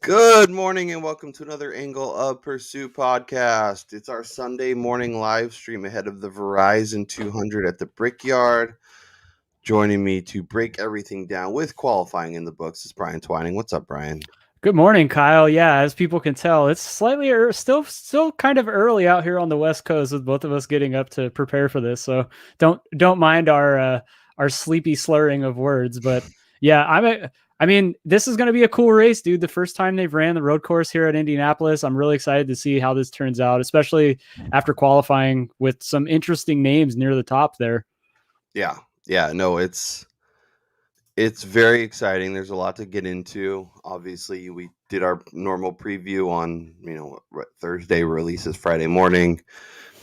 Good morning and welcome to another Angle of Pursuit podcast. It's our Sunday morning live stream ahead of the Verizon 200 at the Brickyard. Joining me to break everything down with qualifying in the books is Brian Twining. What's up, Brian? Good morning, Kyle. Yeah, as people can tell, it's slightly still kind of early out here on the West Coast with both of us getting up to prepare for this. So don't mind our sleepy slurring of words, but yeah, I mean, this is going to be a cool race, dude. The first time they've ran the road course here at Indianapolis. I'm really excited to see how this turns out, especially after qualifying with some interesting names near the top there. Yeah, no, it's very exciting. There's a lot to get into. Obviously, we did our normal preview on, Thursday, releases Friday morning.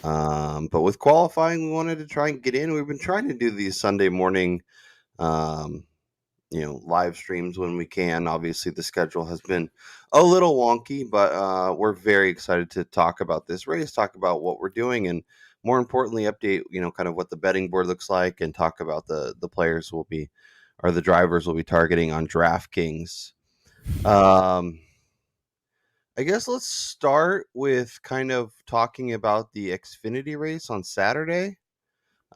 But with qualifying, we wanted to try and get in. We've been trying to do these Sunday morning, live streams when we can. Obviously, the schedule has been a little wonky, but we're very excited to talk about this race, talk about what we're doing, and more importantly, update, kind of what the betting board looks like, and talk about the players will be, or the drivers will be targeting on DraftKings. I guess let's start with kind of talking about the Xfinity race on Saturday,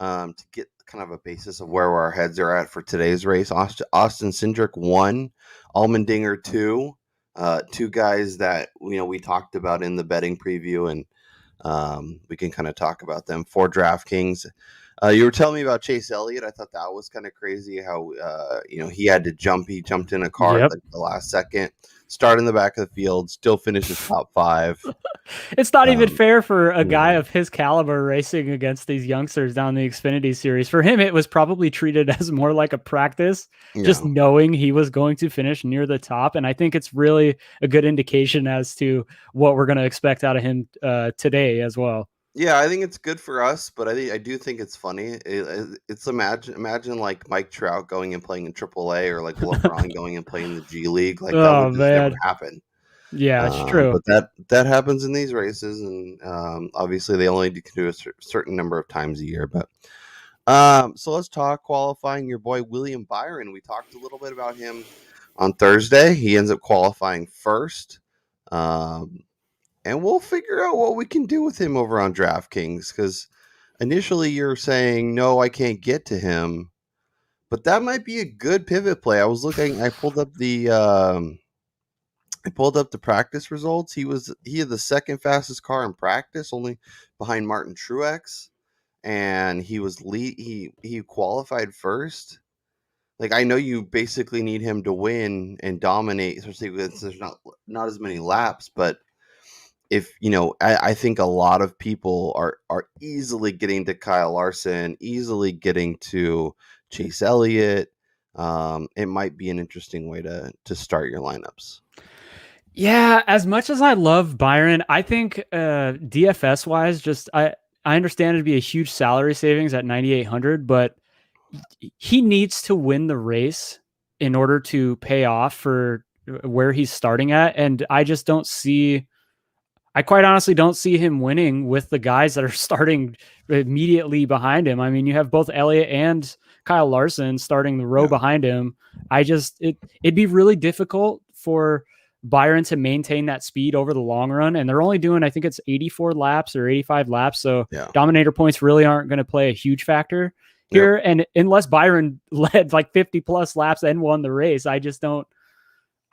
to get kind of a basis of where our heads are at for today's race. Austin Cindric won, Allmendinger 2, two guys that we talked about in the betting preview, and we can kind of talk about them for DraftKings. You were telling me about Chase Elliott. I thought that was kind of crazy how he had to jump. He jumped in a car at the last second, start in the back of the field, still finishes top 5. It's not even fair for a guy of his caliber racing against these youngsters down the Xfinity series. For him, it was probably treated as more like a practice, just knowing he was going to finish near the top. And I think it's really a good indication as to what we're going to expect out of him today as well. Yeah, I think it's good for us, but I do think it's funny. It's imagine like Mike Trout going and playing in AAA, or like LeBron going and playing in the G League. Like that would just never happen. Yeah, it's true. But that happens in these races, and obviously they only can do a certain number of times a year. But so let's talk qualifying. Your boy William Byron. We talked a little bit about him on Thursday. He ends up qualifying first. And we'll figure out what we can do with him over on DraftKings, because initially you're saying, no, I can't get to him. But that might be a good pivot play. I pulled up the practice results. He had the second fastest car in practice, only behind Martin Truex, and he qualified first. Like, I know you basically need him to win and dominate, especially because there's not as many laps, but if I think a lot of people are easily getting to Kyle Larson, easily getting to Chase Elliott. It might be an interesting way to start your lineups. Yeah, as much as I love Byron, I think DFS wise, I understand it'd be a huge salary savings at 9,800, but he needs to win the race in order to pay off for where he's starting at, and I quite honestly don't see him winning with the guys that are starting immediately behind him. I mean, you have both Elliott and Kyle Larson starting the row behind him. It'd be really difficult for Byron to maintain that speed over the long run. And they're only doing, I think it's 84 laps or 85 laps. So dominator points really aren't going to play a huge factor here. Yep. And unless Byron led like 50 plus laps and won the race, I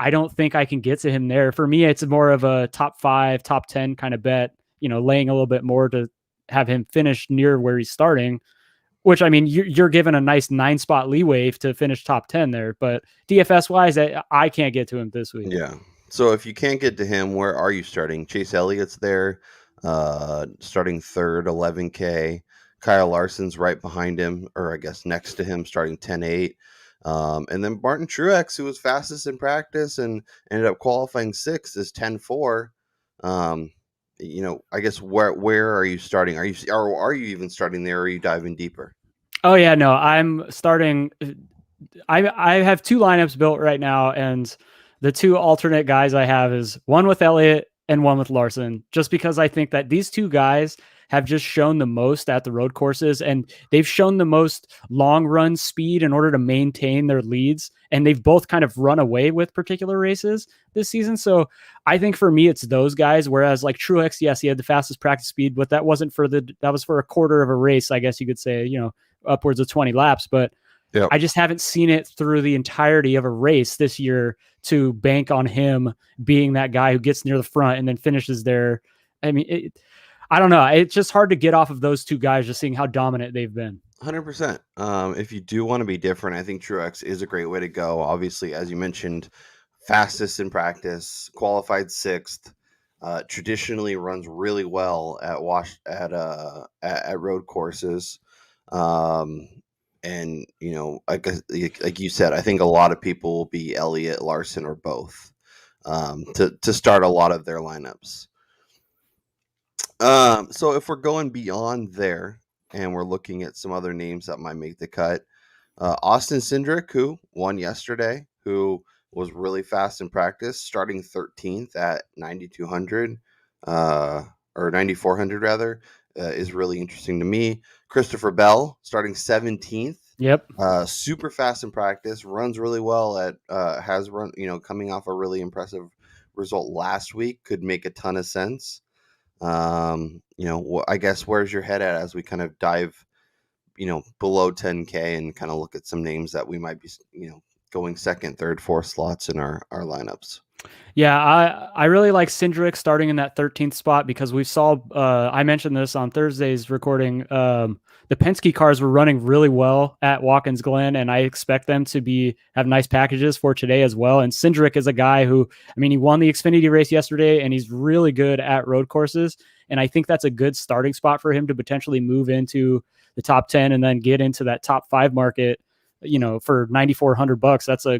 don't think I can get to him there. For me, it's more of a top 5, top 10 kind of bet, laying a little bit more to have him finish near where he's starting, which, I mean, you're given a nice 9-spot leeway to finish top 10 there. But DFS wise, I can't get to him this week. Yeah. So if you can't get to him, where are you starting? Chase Elliott's there, starting third, 11K. Kyle Larson's right behind him, or I guess next to him, starting 10-8. And then Martin Truex, who was fastest in practice and ended up qualifying 6th, is 10-4. I guess where are you starting? Are you even starting there? Or are you diving deeper? Oh yeah, no, I'm starting. I have 2 lineups built right now, and the 2 alternate guys I have is one with Elliott and one with Larson, just because I think that these 2 guys, have just shown the most at the road courses, and they've shown the most long run speed in order to maintain their leads. And they've both kind of run away with particular races this season. So I think for me, it's those guys. Whereas like Truex, yes, he had the fastest practice speed, but that wasn't that was for a quarter of a race, I guess you could say, upwards of 20 laps. But Yep. I just haven't seen it through the entirety of a race this year to bank on him being that guy who gets near the front and then finishes there. I mean, I don't know. It's just hard to get off of those two guys, just seeing how dominant they've been. 100%. If you do want to be different, I think Truex is a great way to go. Obviously, as you mentioned, fastest in practice, qualified sixth. Traditionally runs really well at road courses. And like you said, I think a lot of people will be Elliott, Larson, or both to start a lot of their lineups. So if we're going beyond there and we're looking at some other names that might make the cut, Austin Cindric, who won yesterday, who was really fast in practice, starting 13th at 9,200 or 9,400 rather, is really interesting to me. Christopher Bell starting 17th. Yep. Super fast in practice, runs really well has run, coming off a really impressive result last week, could make a ton of sense. I guess where's your head at as we kind of dive, below 10K and kind of look at some names that we might be, going second, third, fourth slots in our lineups. Yeah, I really like Cindric starting in that 13th spot because we saw, I mentioned this on Thursday's recording, the Penske cars were running really well at Watkins Glen, and I expect them to have nice packages for today as well. And Cindric is a guy who, he won the Xfinity race yesterday, and he's really good at road courses. And I think that's a good starting spot for him to potentially move into the top 10 and then get into that top 5 market, for $9,400. That's a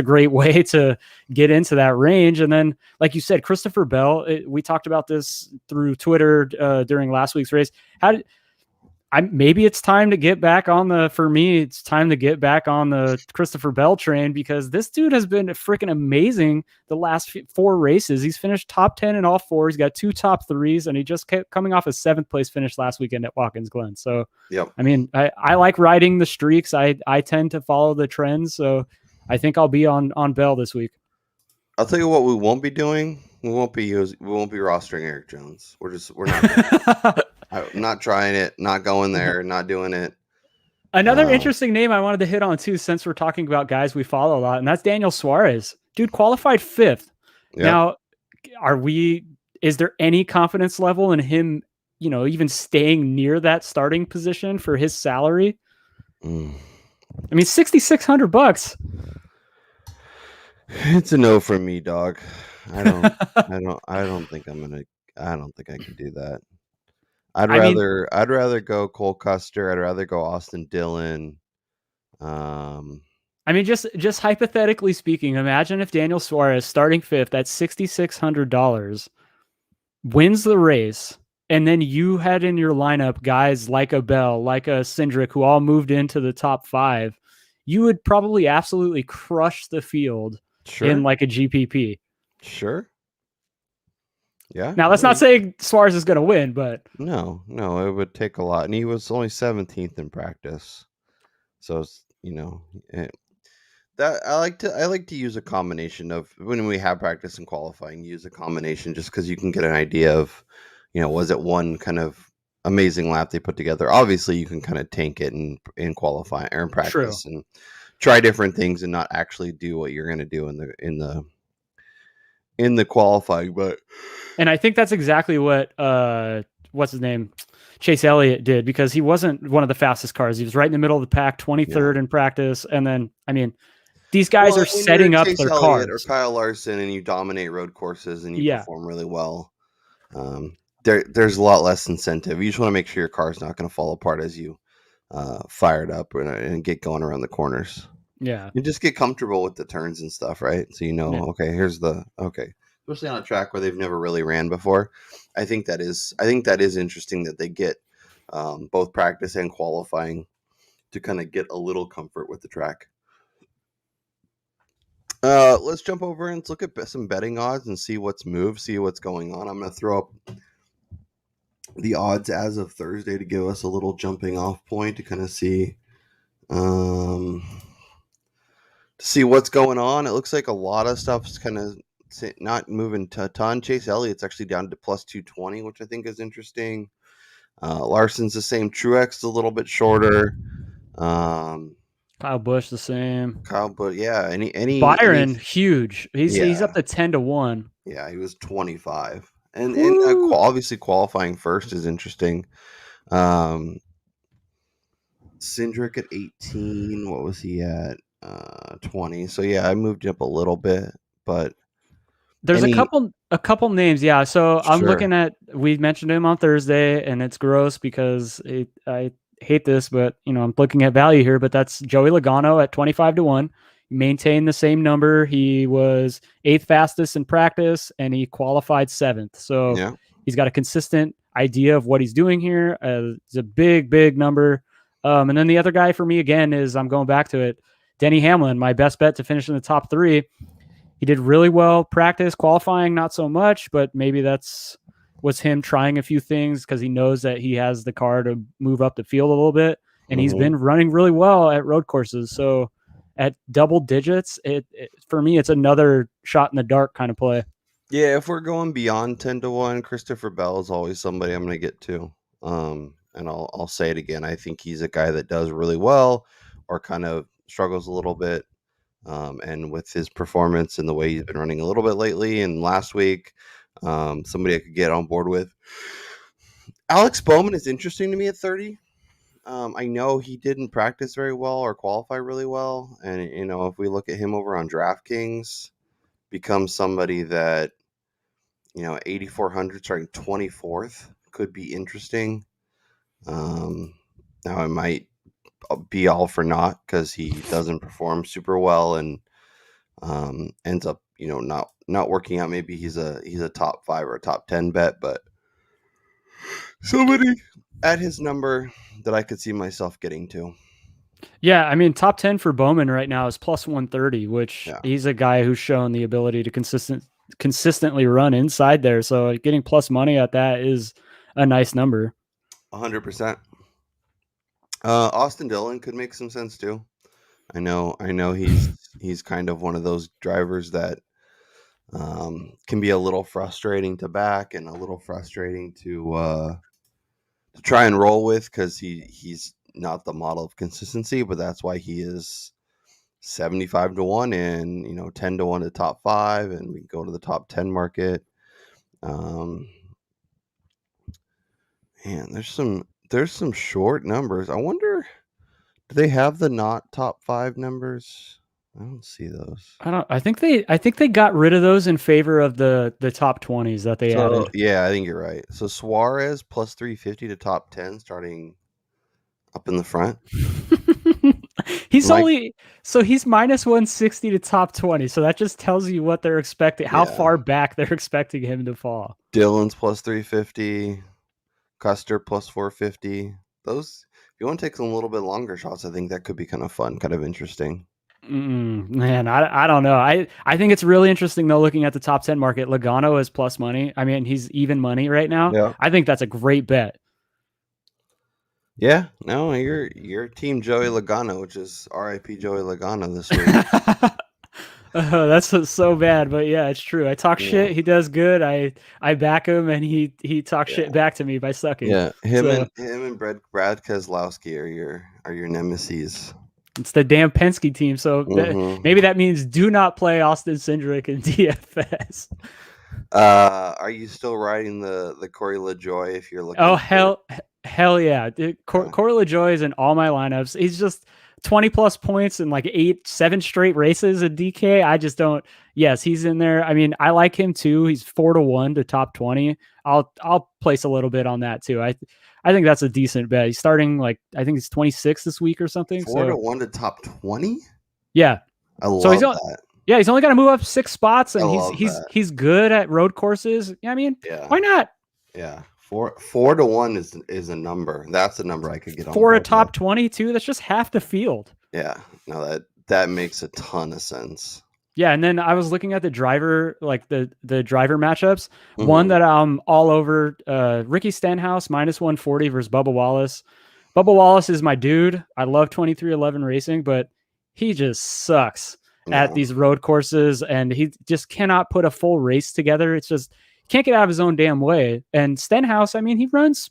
great way to get into that range. And then, like you said, Christopher Bell, we talked about this through Twitter during last week's race. Maybe it's time to get back for me, it's time to get back on the Christopher Bell train, because this dude has been freaking amazing the last 4 races. He's finished top 10 in all 4. He's got 2 top 3s, and he just kept coming off a 7th place finish last weekend at Watkins Glen. So, yep. I like riding the streaks. I tend to follow the trends. So I think I'll be on Bell this week. I'll tell you what we won't be doing. We won't be rostering Eric Jones. We're not I'm not trying it, not going there, not doing it. Another interesting name I wanted to hit on too, since we're talking about guys we follow a lot, and that's Daniel Suarez. Dude qualified 5th. Yep. Now, is there any confidence level in him, even staying near that starting position for his salary? $6,600. It's a no from me, dog. I don't think I can do that. I'd rather go Cole Custer. I'd rather go Austin Dillon. Just hypothetically speaking, imagine if Daniel Suarez starting 5th at $6,600 wins the race, and then you had in your lineup guys like a Bell, like a Cindric, who all moved into the top 5. You would probably absolutely crush the field in like a GPP. Sure. Yeah. Now, that's not saying Suarez is going to win, but no, it would take a lot, and he was only 17th in practice, so that I like to use a combination of, when we have practice and qualifying, use a combination just because you can get an idea of, was it one kind of amazing lap they put together. Obviously, you can kind of tank it in qualifying or in practice and try different things and not actually do what you're going to do in the qualifying, and I think that's exactly what what's his name, Chase Elliott, did, because he wasn't one of the fastest cars. He was right in the middle of the pack, 23rd in practice, and then these guys are setting up their cars. Or Kyle Larson, and you dominate road courses and you perform really well. There's a lot less incentive. You just want to make sure your car's not going to fall apart as you fire it up and get going around the corners. Yeah, you just get comfortable with the turns and stuff, right? So okay, here's especially on a track where they've never really ran before. I think that is interesting that they get both practice and qualifying to kind of get a little comfort with the track. Let's jump over and look at some betting odds and see what's moved, see what's going on. I'm going to throw up the odds as of Thursday to give us a little jumping off point to kind of um, see what's going on. It looks like a lot of stuff's kind of not moving a ton. Chase Elliott's actually down to plus 220, which I think is interesting. Larson's the same. Truex a little bit shorter. Kyle Busch the same. Kyle, but yeah, Byron huge. He's up yeah, to 10-1. yeah, he was 25, and Woo! obviously qualifying first is interesting. Cindric at 18. What was he at? 20. So yeah, I moved up a little bit, but There's a couple names, yeah. So I'm sure, looking at. We mentioned him on Thursday, and it's gross because I hate this, but I'm looking at value here. But that's Joey Logano at 25-1. Maintained the same number. He was 8th fastest in practice, and he qualified 7th. So yeah, he's got a consistent idea of what he's doing here. It's a big number. And then the other guy for me again is I'm going back to it. Denny Hamlin, my best bet to finish in the top 3. He did really well practice, qualifying not so much, but maybe that's was him trying a few things because he knows that he has the car to move up the field a little bit, and he's been running really well at road courses. So at double digits, it for me it's another shot in the dark kind of play. yeah. If we're going beyond 10-1, Christopher Bell is always somebody I'm going to get to. And I'll say it again. I think he's a guy that does really well, or kind of struggles a little bit. And with his performance and the way he's been running a little bit lately and last week, somebody I could get on board with. Alex Bowman is interesting to me at 30. I know he didn't practice very well or qualify really well. And, if we look at him over on DraftKings, becomes somebody that, 8,400 starting 24th could be interesting. Now it might be all for naught because he doesn't perform super well and ends up not working out. Maybe he's a top 5 or a top 10 bet, but somebody at his number that I could see myself getting to. Yeah, I mean, top 10 for Bowman right now is plus 130, which Yeah, he's a guy who's shown the ability to consistently run inside there. So getting plus money at that is a nice number. 100%. Austin Dillon could make some sense too. I know he's kind of one of those drivers that can be a little frustrating to back and a little frustrating to try and roll with because he's not the model of consistency, but that's why he is 75-1 and 10-1 to top 5, and we go to the top 10 market. Man, there's some short numbers. I wonder, do they have the not top 5 numbers? I don't see those. I think they got rid of those in favor of the top 20s that they So added. yeah, I think you're right. So Suarez plus 350 to top 10, starting up in the front. He's Mike, he's minus 160 to top 20. So that just tells you what they're expecting, how yeah. far back they're expecting him to fall. Dillon's plus 350. Custer plus 450. Those, if you want to take some a little bit longer shots, I think that could be kind of fun, kind of interesting. Man, I don't know. I think it's really interesting though. Looking at the top 10 market, Logano is plus money. I mean, he's even money right now. Yeah. I think that's a great bet. Yeah. No, you're team Joey Logano, which is R.I.P. Joey Logano this week. That's so bad, but yeah, it's true. I talk Yeah. shit. He does good. I back him, and he talks Yeah. shit back to me by sucking. Yeah. Him and Brad Keselowski are your nemesis. It's the damn Penske team. So maybe that means do not play Austin Cindric in DFS. Are you still riding the Corey LaJoy if you're looking? Oh hell yeah! Corey LaJoy is in all my lineups. He's just 20 plus points in like 7 straight races at DK. I just don't. Yes, he's in there. I mean, I like him too. He's 4-1 to top 20. I'll place a little bit on that too. I think that's a decent bet. He's starting like I think he's 26 this week or something. 4-1 to top 20. Yeah, I love that. Yeah, he's only got to move up 6 spots, and he's good at road courses. I mean, why not? Yeah, 4-1 is a number. That's a number I could get on for a top 20 too. That's just half the field. Yeah, no, that makes a ton of sense. Yeah, and then I was looking at the driver, like the driver matchups. One Hmm. that I'm all over, Ricky Stenhouse minus 140 versus Bubba Wallace. Bubba Wallace is my dude. I love 2311 racing, but he just sucks at Yeah. these road courses, and he just cannot put a full race together. It's just can't get out of his own damn way. And Stenhouse, I mean, he runs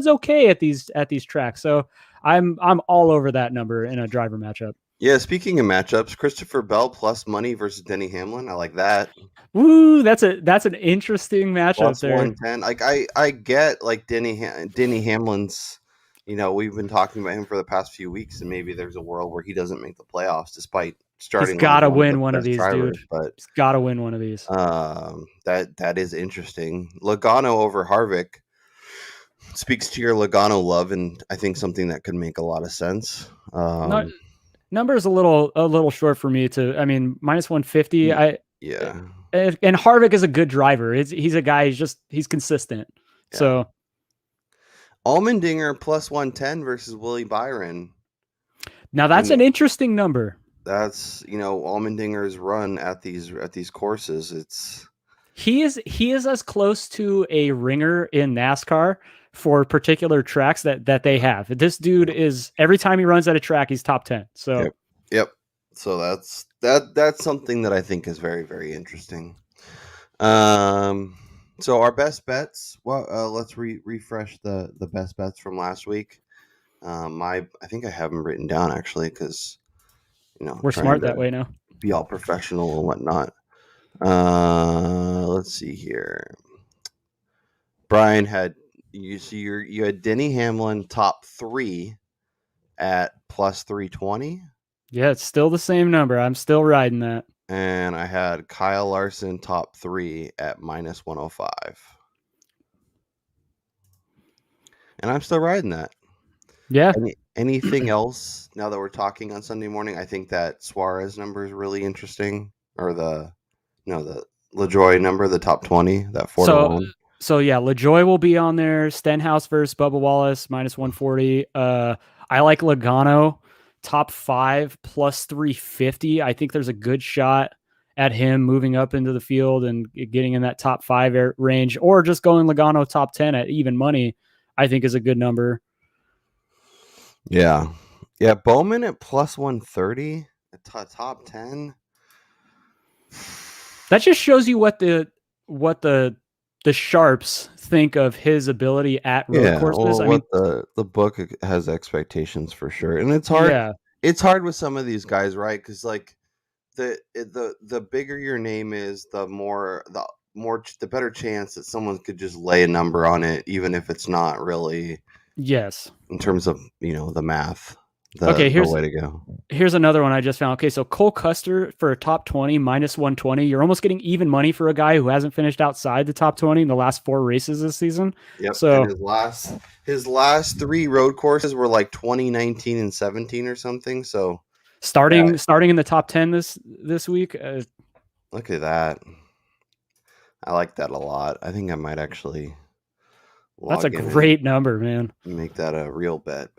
okay at these tracks. So I'm all over that number in a driver matchup. Yeah. Speaking of matchups, Christopher Bell plus money versus Denny Hamlin. I like that. Woo, that's an interesting matchup Plus there. 110. Like I get like Denny Hamlin's. We've been talking about him for the past few weeks, and maybe there's a world where he doesn't make the playoffs despite He's starting got like to one of the win one of best these, dude. drivers. But He's got to win one of these. that is interesting. Logano over Harvick speaks to your Logano love, and I think something that could make a lot of sense. No, number is a little short for me to. I mean, minus 150. Yeah, And Harvick is a good driver. He's a guy. He's consistent. yeah. So Allmendinger plus 110 versus Willie Byron. now You that's know, an interesting number. that's Allmendinger's run at these courses. He is as close to a ringer in NASCAR for particular tracks that they have. This dude is every time he runs at a track, he's top 10. So Yep. So that's something that I think is very, very interesting. So our best bets. Well, let's refresh the best bets from last week. I think I have them written down actually because we're trying smart that to way now. be all professional and whatnot. Let's see here. Brian had you had Denny Hamlin top 3 at plus 320. Yeah, it's still the same number. I'm still riding that. And I had Kyle Larson top 3 at minus 105. And I'm still riding that. Yeah. Anything else now that we're talking on Sunday morning? I think that Suarez number is really interesting. Or the LaJoy number, the top 20, that 4 to So 1. so yeah, LaJoy will be on there. Stenhouse versus Bubba Wallace minus 140. I like Logano top 5 plus 350. I think there's a good shot at him moving up into the field and getting in that top 5 range, or just going Logano top 10 at even money. I think is a good number. Yeah. Yeah, Bowman at plus 130 at top 10. That just shows you what the sharps think of his ability at road Yeah, courses. well, I mean, what the book has expectations for sure, and it's hard. yeah, It's hard with some of these guys, right? Because like the bigger your name is, the better chance that someone could just lay a number on it, even if it's not really yes. in terms of the math, Okay, the way to go. here's another one I just found. Okay, so Cole Custer for a top 20 minus 120. You're almost getting even money for a guy who hasn't finished outside the top 20 in the last 4 races this season. Yep, and So his last 3 road courses were like 2019 and 17 or something. So yeah, starting in the top 10 this week. look at that. I like that a lot. I think I might actually That's a log in and great number, man. make that a real bet.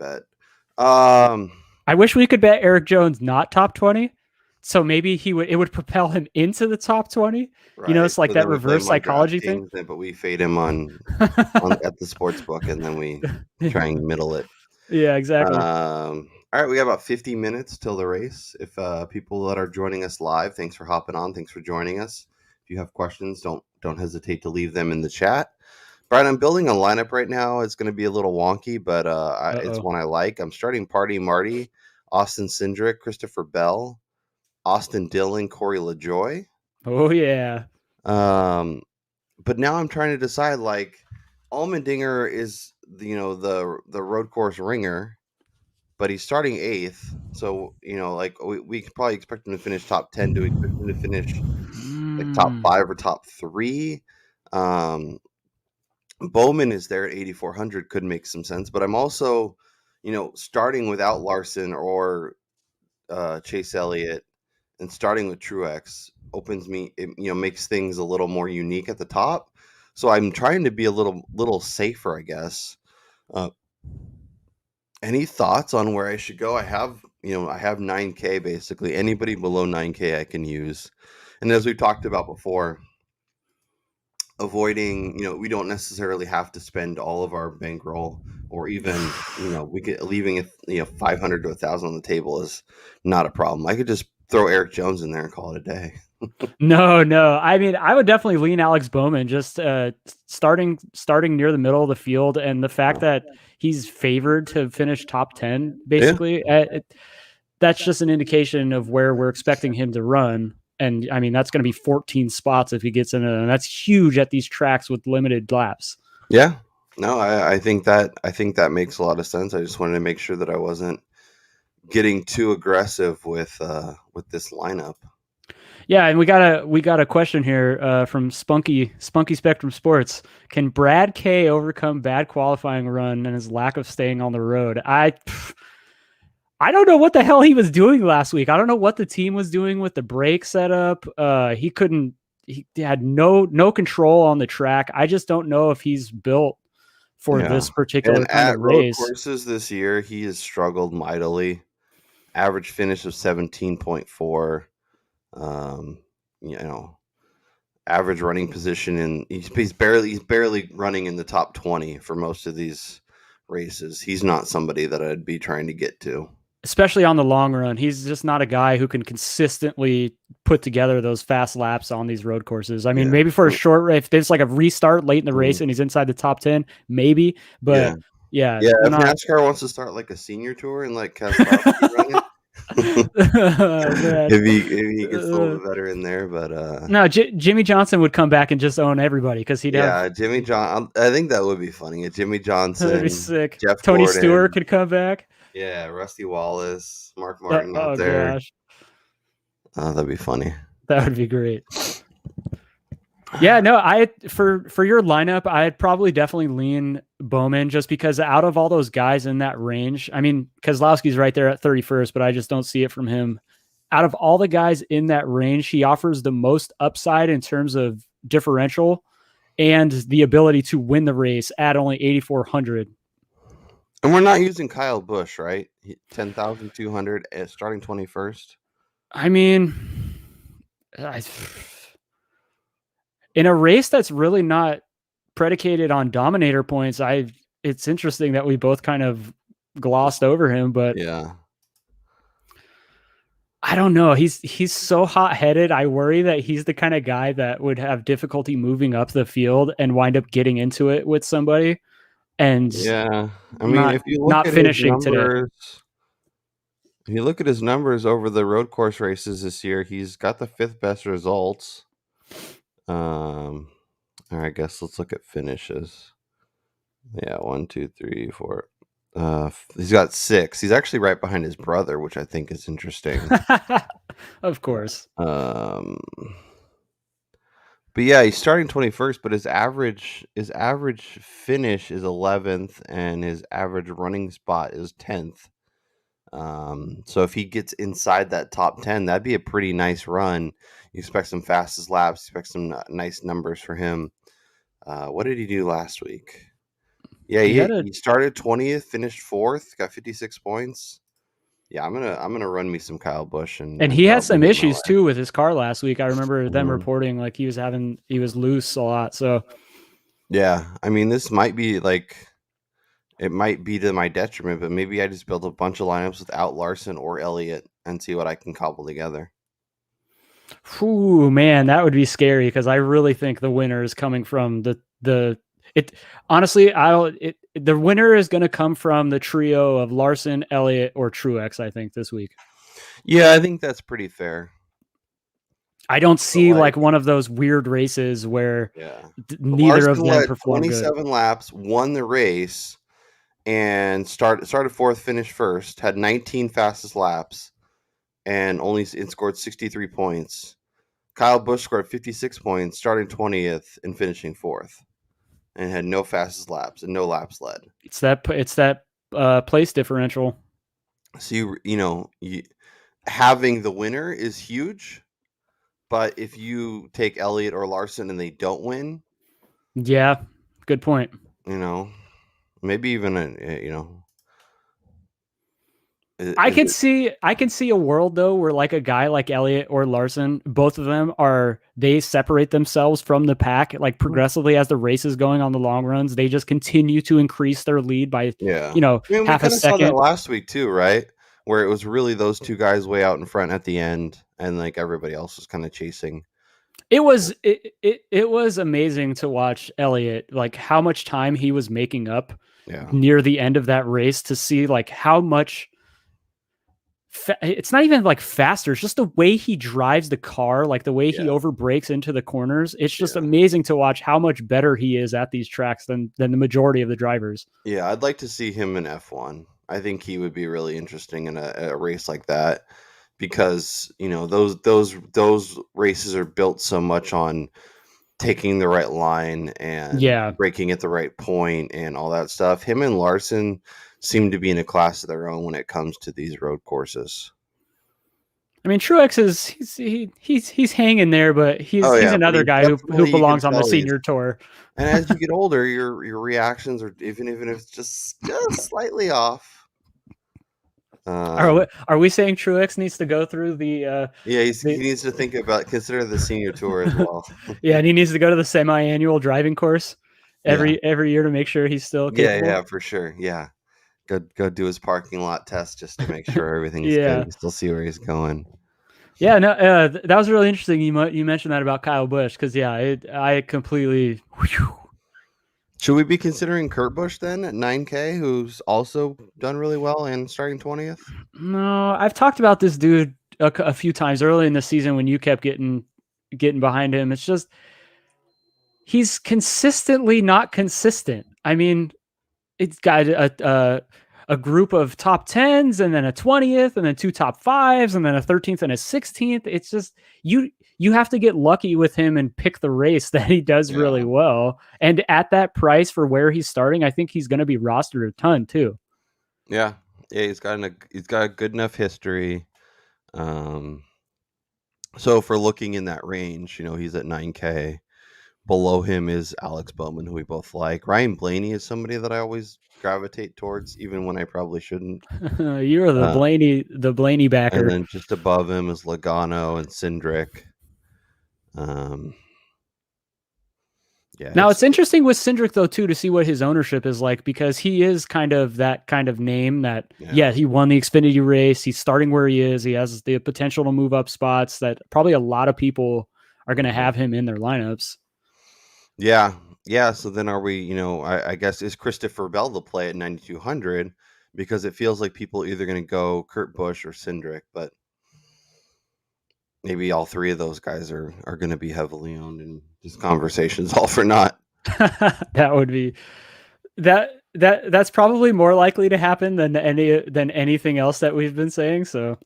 Um, I wish we could bet Eric Jones not top 20. So maybe it would propel him into the top 20. right. It's like So that then we play reverse him on psychology thing. DraftKings, but we fade him on at the sports book, and then we try and middle it. Yeah, exactly. All right, we got about 50 minutes till the race. If people that are joining us live, thanks for hopping on. Thanks for joining us. If you have questions, don't hesitate to leave them in the chat. Brian, I'm building a lineup right now. It's going to be a little wonky, but it's one I like. I'm starting Party Marty, Austin Cindric, Christopher Bell, Austin Dillon, Corey LaJoy. Oh yeah. But now I'm trying to decide, like, Allmendinger is the road course ringer, but he's starting 8th. So like we could probably expect him to finish top 10. Do we expect him to finish like top 5 or top 3? Bowman is there at 8,400, could make some sense, but I'm also, starting without Larson or Chase Elliott and starting with Truex makes things a little more unique at the top. So I'm trying to be a little safer, I guess. Any thoughts on where I should go? I have 9K basically. Anybody below 9K I can use. And as we talked about before, avoiding, we don't necessarily have to spend all of our bankroll, or even, we could leaving it, 500 to 1,000 on the table is not a problem. I could just throw Eric Jones in there and call it a day. No. I mean, I would definitely lean Alex Bowman, just starting near the middle of the field, and the fact that he's favored to finish top 10, Yeah. basically, that's just an indication of where we're expecting him to run. And I mean, that's going to be 14 spots if he gets in it, and that's huge at these tracks with limited laps. Yeah. No, I think that makes a lot of sense. I just wanted to make sure that I wasn't getting too aggressive with this lineup. Yeah, and we got a question here from Spunky Spectrum Sports. Can Brad K overcome bad qualifying run and his lack of staying on the road? I don't know what the hell he was doing last week. I don't know what the team was doing with the brake setup. He had no control on the track. I just don't know if he's built for this particular And kind at of road race. courses this year, he has struggled mightily. Average finish of 17.4. You know, average running position, and he's barely running in the top 20 for most of these races. He's not somebody that I'd be trying to get to, Especially on the long run. He's just not a guy who can consistently put together those fast laps on these road courses. I mean, maybe for a short race, if there's like a restart late in the race and he's inside the top 10, maybe. But yeah, if NASCAR wants to start like a senior tour and like Keselowski run it, if he gets a little bit better in there, but no, Jimmy Johnson would come back and just own everybody because he'd have Jimmy John. I think that would be funny. Jimmy Johnson, that'd be sick. Jeff Tony Gordon, Stewart could come back. Yeah, Rusty Wallace, Mark Martin out Oh there. gosh, that'd be funny. That would be great. Yeah, no, for your lineup, I'd probably definitely lean Bowman, just because out of all those guys in that range, I mean, Keselowski's right there at 31st, but I just don't see it from him. Out of all the guys in that range, he offers the most upside in terms of differential and the ability to win the race at only 8,400. And we're not using Kyle Busch, right? 10,200 starting 21st. I mean, in a race that's really not predicated on dominator points, it's interesting that we both kind of glossed over him, but yeah, I don't know. He's so hot-headed. I worry that he's the kind of guy that would have difficulty moving up the field and wind up getting into it with somebody. And I mean, if you look not at finishing his numbers, today. If you look at his numbers over the road course races this year, he's got the 5th best results. All right, I guess let's look at finishes. Yeah, 1, 2, 3, 4. He's got 6. He's actually right behind his brother, which I think is interesting. Of course. But yeah, he's starting 21st, but his average finish is 11th, and his average running spot is 10th. So if he gets inside that top 10, that'd be a pretty nice run. You expect some fastest laps, expect some nice numbers for him. What did he do last week? Yeah, he started 20th, finished 4th, got 56 points. Yeah, I'm gonna run me some Kyle Busch, and he had some issues too with his car last week. I remember them reporting like he was loose a lot. So yeah, I mean, this might be like, it might be to my detriment, but maybe I just build a bunch of lineups without Larson or Elliott and see what I can cobble together. Ooh, man, that would be scary, because I really think the winner is coming from the winner is going to come from the trio of Larson, Elliott, or Truex, I think, this week. Yeah, I think that's pretty fair. I don't see like one of those weird races where neither Larson of them perform 27 good. laps, won the race, and started 4th, finished 1st, had 19 fastest laps, and scored 63 points. Kyle Busch scored 56 points, starting 20th and finishing 4th, and had no fastest laps and no laps led. It's that place differential. So having the winner is huge, but if you take Elliott or Larson and they don't win, yeah, good point. Maybe even I Is can it? see a world though where like a guy like Elliott or Larson, both of them they separate themselves from the pack like progressively as the race is going on the long runs. They just continue to increase their lead by, Yeah. I mean, we half a kind of saw that second. last week too, right? Where it was really those two guys way out in front at the end, and like everybody else was kind of chasing. It was amazing to watch Elliott, like how much time he was making up Yeah. near the end of that race to see like how much it's not even like faster. It's just the way he drives the car, like the way he Yeah. overbrakes into the corners. It's just Yeah. amazing to watch how much better he is at these tracks than the majority of the drivers. Yeah. I'd like to see him in F1. I think he would be really interesting in a race like that because those races are built so much on taking the right line and Yeah. braking at the right point and all that stuff. Him and Larson seem to be in a class of their own when it comes to these road courses. I mean, Truex he's hanging there, but Oh he's yeah, but another he's guy who definitely, you can belongs on the tell he's. senior tour. And as you get older, your reactions are even if it's just slightly off. Are we saying Truex needs to go through Yeah, he the needs to consider the senior tour as well. yeah, and he needs to go to the semi-annual driving course Yeah, every year to make sure he's still yeah, capable. for sure. Yeah, go do his parking lot test just to make sure everything's good. Yeah. You still see where he's going. Yeah, no, that was really interesting. You mentioned that about Kyle Busch because I completely. Whew. Should we be considering Kurt Busch then at 9K, who's also done really well and starting 20th? No, I've talked about this dude a few times early in the season when you kept getting behind him. It's just he's consistently not consistent. I mean, it's got a group of top 10s and then a 20th and then two top 5s and then a 13th and a 16th. It's just you have to get lucky with him and pick the race that he does really Yeah, well. And at that price for where he's starting, I think he's going to be rostered a ton too. yeah, yeah. He's got a good enough history. Um, so if we're looking in that range, he's at 9K. Below him is Alex Bowman, who we both like. Ryan Blaney is somebody that I always gravitate towards, even when I probably shouldn't. You're Uh, the Blaney and backer. then just above him is Logano and Cindric. Um, yeah, Now it's interesting with Cindric though too to see what his ownership is like because he is kind of that kind of name that yeah, he won the Xfinity race. He's starting where he is. He has the potential to move up spots that probably a lot of people are going to mhm. have him in their lineups. Yeah, yeah. So then are we? I guess is Christopher Bell the play at 9,200 because it feels like people are either going to go Kurt Busch or Cindric, but maybe all three of those guys are going to be heavily owned, and this conversation's all for naught. That would be that's probably more likely to happen than anything else that we've been saying. So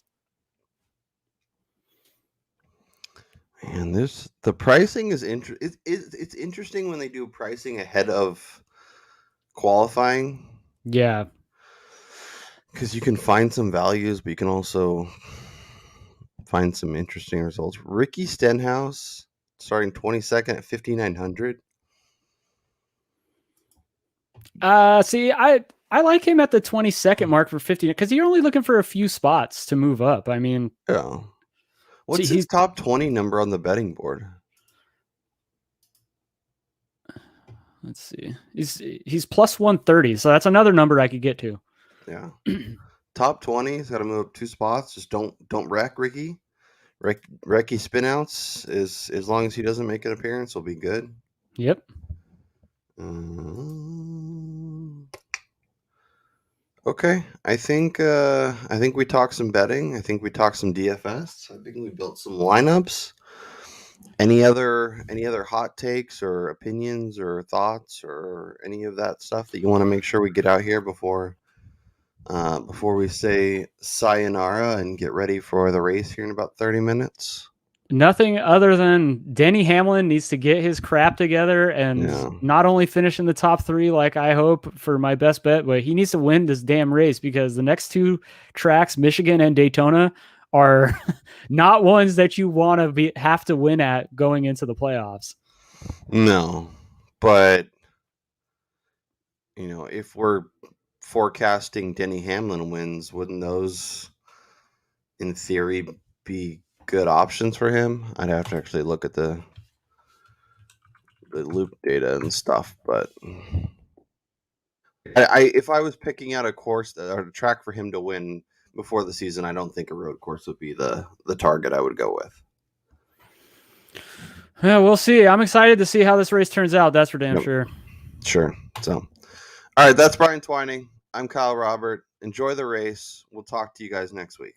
And the pricing is it's interesting when they do pricing ahead of qualifying yeah. because you can find some values, but you can also find some interesting results. Ricky Stenhouse starting 22nd at 5,900. See, I like him at the 22nd mark for 50 because you're only looking for a few spots to move up. I mean, Yeah. see, What's his top 20 number on the betting board? let's see. He's plus 130, so that's another number I could get to. Yeah. Top 20, he's got to move up 2 spots. Just don't wreck Ricky. Ricky spinouts is as long as he doesn't make an appearance will be good. Yep. Okay, I think we talked some betting. I think we talked some DFS. I think we built some lineups. Any other hot takes or opinions or thoughts or any of that stuff that you want to make sure we get out here before we say sayonara and get ready for the race here in about 30 minutes? Nothing other than Denny Hamlin needs to get his crap together and Yeah. not only finish in the top 3 like I hope for my best bet, but he needs to win this damn race because the next 2 tracks, Michigan and Daytona, are not ones that you want to have to win at going into the playoffs. No, but if we're forecasting Denny Hamlin wins, wouldn't those, in theory, be good options for him? I'd have to actually look at the loop data and stuff, but if I was picking out a course or a track for him to win before the season, I don't think a road course would be the target I would go with. Yeah, we'll see. I'm excited to see how this race turns out. That's for damn sure. Sure. So, all right, that's Brian Twining. I'm Kyle Robert. Enjoy the race. We'll talk to you guys next week.